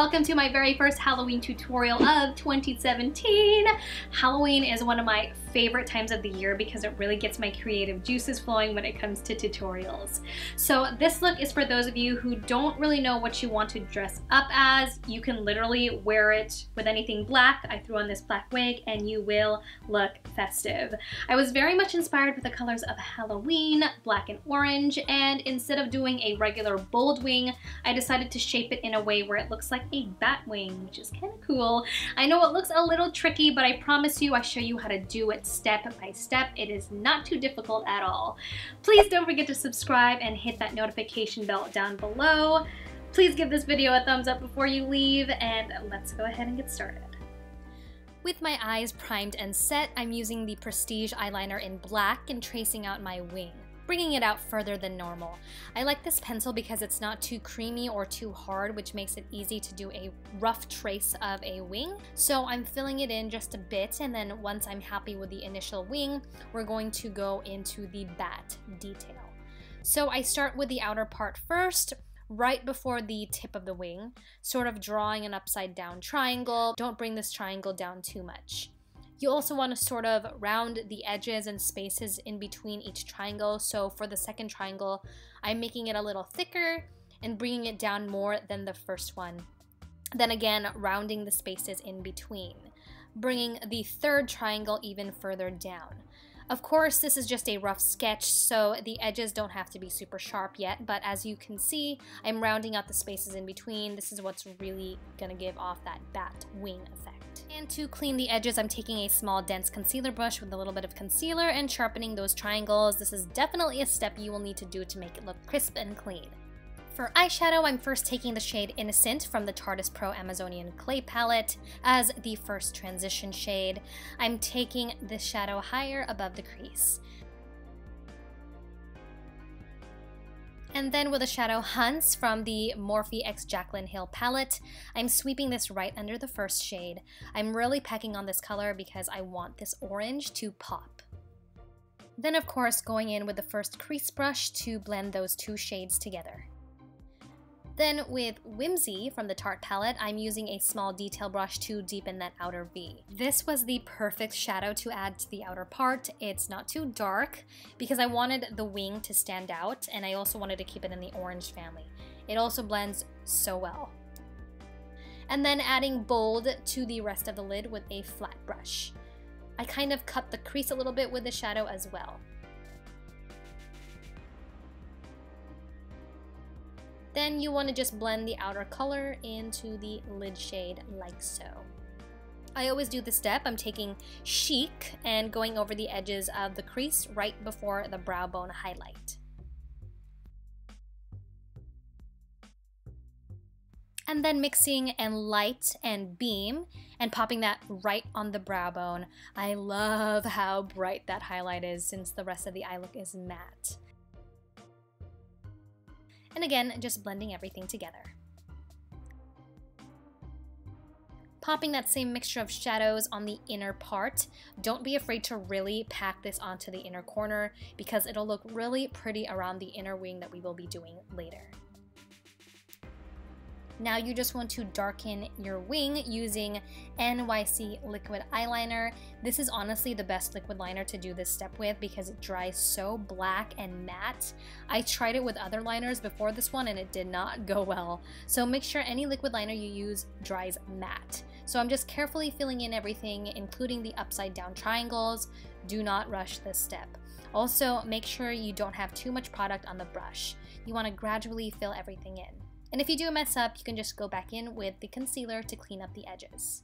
welcome to my very first Halloween tutorial of 2017. Halloween is one of my favorite times of the year because it really gets my creative juices flowing when it comes to tutorials. So this look is for those of you who don't really know what you want to dress up as. You can literally wear it with anything black. I threw on this black wig and you will look festive. I was very much inspired with the colors of Halloween, black and orange, and instead of doing a regular bold wing, I decided to shape it in a way where it looks like a bat wing, which is kind of cool. I know it looks a little tricky, but I promise you I show you how to do it step by step. It is not too difficult at all. Please don't forget to subscribe and hit that notification bell down below. Please give this video a thumbs up before you leave, and let's go ahead and get started. With my eyes primed and set, I'm using the Prestige eyeliner in black and tracing out my wing, bringing it out further than normal. I like this pencil because it's not too creamy or too hard, which makes it easy to do a rough trace of a wing. So I'm filling it in just a bit, and then once I'm happy with the initial wing, we're going to go into the bat detail. So I start with the outer part first, right before the tip of the wing, sort of drawing an upside down triangle. Don't bring this triangle down too much. You also want to sort of round the edges and spaces in between each triangle. So for the second triangle, I'm making it a little thicker and bringing it down more than the first one. Then again, rounding the spaces in between, bringing the third triangle even further down. Of course, this is just a rough sketch, so the edges don't have to be super sharp yet, but as you can see, I'm rounding out the spaces in between. This is what's really gonna give off that bat wing effect. And to clean the edges, I'm taking a small dense concealer brush with a little bit of concealer and sharpening those triangles. This is definitely a step you will need to do to make it look crisp and clean. For eyeshadow, I'm first taking the shade Innocent from the Tarteist Pro Amazonian Clay Palette as the first transition shade. I'm taking the shadow higher above the crease. And then with the shadow Hunts from the Morphe x Jaclyn Hill palette, I'm sweeping this right under the first shade. I'm really packing on this color because I want this orange to pop. Then of course going in with the first crease brush to blend those two shades together. Then with Whimsy from the Tarte palette, I'm using a small detail brush to deepen that outer V. This was the perfect shadow to add to the outer part. It's not too dark because I wanted the wing to stand out, and I also wanted to keep it in the orange family. It also blends so well. And then adding bold to the rest of the lid with a flat brush. I kind of cut the crease a little bit with the shadow as well. Then you want to just blend the outer color into the lid shade like so. I always do this step. I'm taking Chic and going over the edges of the crease right before the brow bone highlight. And then mixing and light and beam and popping that right on the brow bone. I love how bright that highlight is since the rest of the eye look is matte. And again, just blending everything together. Popping that same mixture of shadows on the inner part. Don't be afraid to really pack this onto the inner corner because it'll look really pretty around the inner wing that we will be doing later. Now you just want to darken your wing using NYC liquid eyeliner. This is honestly the best liquid liner to do this step with because it dries so black and matte. I tried it with other liners before this one and it did not go well. So make sure any liquid liner you use dries matte. So I'm just carefully filling in everything, including the upside down triangles. Do not rush this step. Also, make sure you don't have too much product on the brush. You want to gradually fill everything in. And if you do mess up, you can just go back in with the concealer to clean up the edges.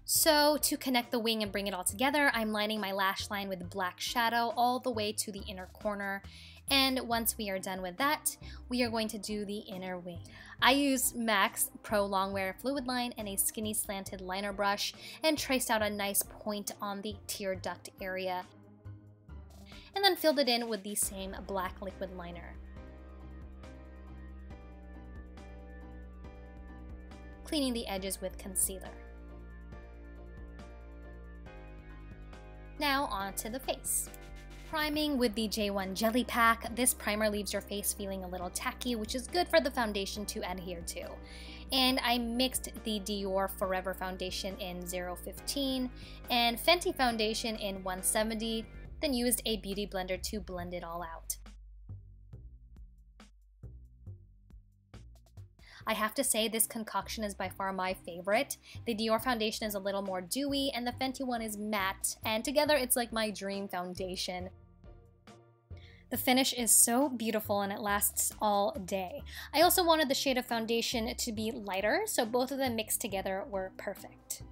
So to connect the wing and bring it all together, I'm lining my lash line with black shadow all the way to the inner corner. And once we are done with that, we are going to do the inner wing. I used MAC's Pro Longwear Fluidline and a skinny slanted liner brush and traced out a nice point on the tear duct area. And then filled it in with the same black liquid liner. Cleaning the edges with concealer. Now onto the face. Priming with the J.One Jelly Pack. This primer leaves your face feeling a little tacky, which is good for the foundation to adhere to. And I mixed the Dior Forever foundation in 015 and Fenty foundation in 170, then used a beauty blender to blend it all out. I have to say this concoction is by far my favorite. The Dior foundation is a little more dewy and the Fenty one is matte, and together it's like my dream foundation. The finish is so beautiful and it lasts all day. I also wanted the shade of foundation to be lighter, so both of them mixed together were perfect.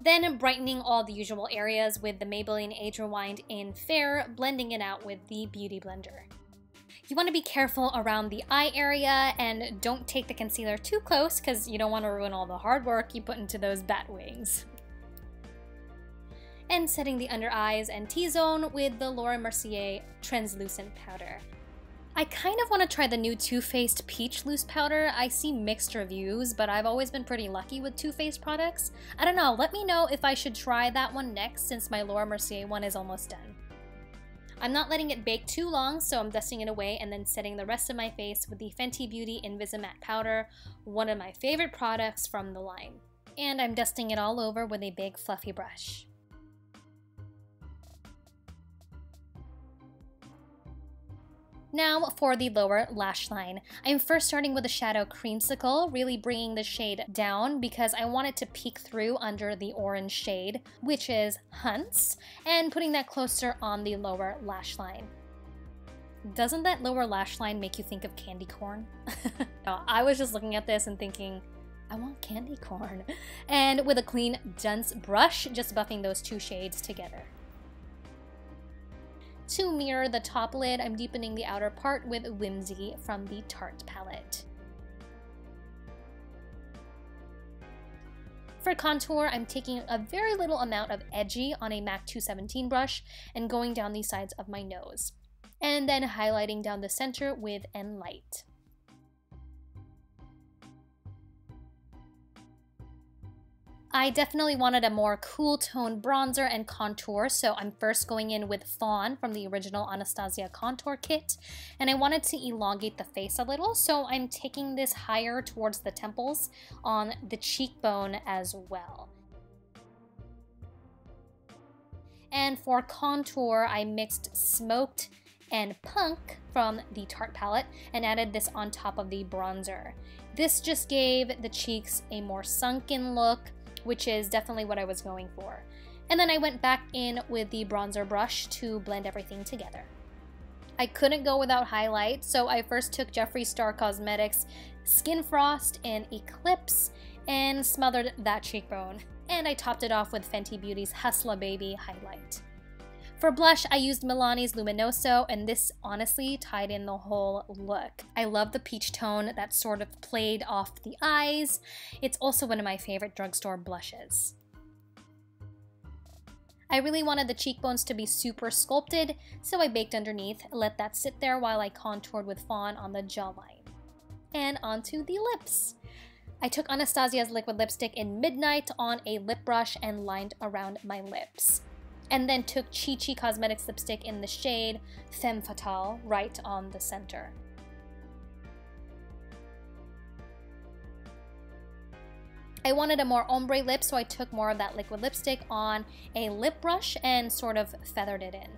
Then brightening all the usual areas with the Maybelline Age Rewind in Fair, blending it out with the Beauty Blender. You want to be careful around the eye area and don't take the concealer too close because you don't want to ruin all the hard work you put into those bat wings. And setting the under eyes and T-zone with the Mercier translucent powder. I kind of want to try the new Too Faced Peach Loose Powder. I see mixed reviews, but I've always been pretty lucky with Too Faced products. I don't know, let me know if I should try that one next since my Mercier one is almost done. I'm not letting it bake too long, so I'm dusting it away and then setting the rest of my face with the Fenty Beauty Invisimatte powder, one of my favorite products from the line. And I'm dusting it all over with a big fluffy brush. Now for the lower lash line. I'm first starting with the shadow Creamsicle, really bringing the shade down because I want it to peek through under the orange shade, which is Hunts, and putting that closer on the lower lash line. Doesn't that lower lash line make you think of candy corn? No, I was just looking at this and thinking, I want candy corn. And with a clean, dense brush, just buffing those two shades together. To mirror the top lid, I'm deepening the outer part with Whimsy from the Tarte palette. For contour, I'm taking a very little amount of Edgy on a MAC 217 brush and going down the sides of my nose. And then highlighting down the center with Enlight. I definitely wanted a more cool tone bronzer and contour, so I'm first going in with Fawn from the original Anastasia contour kit, and I wanted to elongate the face a little, so I'm taking this higher towards the temples on the cheekbone as well. And for contour, I mixed Smoked and Punk from the Tarte palette and added this on top of the bronzer. This just gave the cheeks a more sunken look, which is definitely what I was going for. And then I went back in with the bronzer brush to blend everything together. I couldn't go without highlight, so I first took Jeffree Star Cosmetics Skin Frost in Eclipse and smothered that cheekbone. And I topped it off with Fenty Beauty's Hustla Baby highlight. For blush, I used Milani's Luminoso, and this honestly tied in the whole look. I love the peach tone that sort of played off the eyes. It's also one of my favorite drugstore blushes. I really wanted the cheekbones to be super sculpted, so I baked underneath, let that sit there while I contoured with Fawn on the jawline. And onto the lips. I took Anastasia's liquid lipstick in Midnight on a lip brush and lined around my lips. And then took Chi Chi Cosmetics lipstick in the shade Femme Fatale right on the center. I wanted a more ombre lip, so I took more of that liquid lipstick on a lip brush and sort of feathered it in.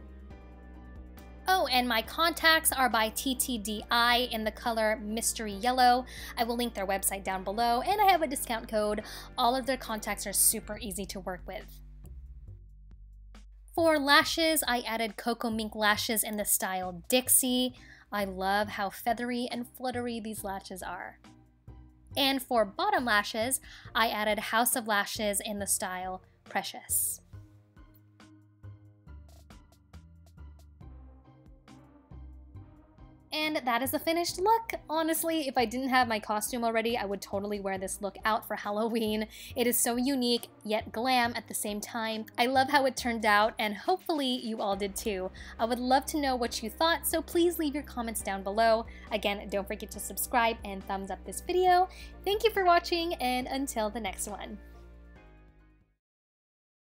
Oh, and my contacts are by TTDI in the color Mystery Yellow. I will link their website down below, and I have a discount code. All of their contacts are super easy to work with. For lashes, I added Cocoa Mink lashes in the style Dixie. I love how feathery and fluttery these lashes are. And for bottom lashes, I added House of Lashes in the style Precious. And that is the finished look. Honestly, if I didn't have my costume already, I would totally wear this look out for Halloween. It is so unique, yet glam at the same time. I love how it turned out, and hopefully you all did too. I would love to know what you thought, so please leave your comments down below. Again, don't forget to subscribe and thumbs up this video. Thank you for watching, and until the next one.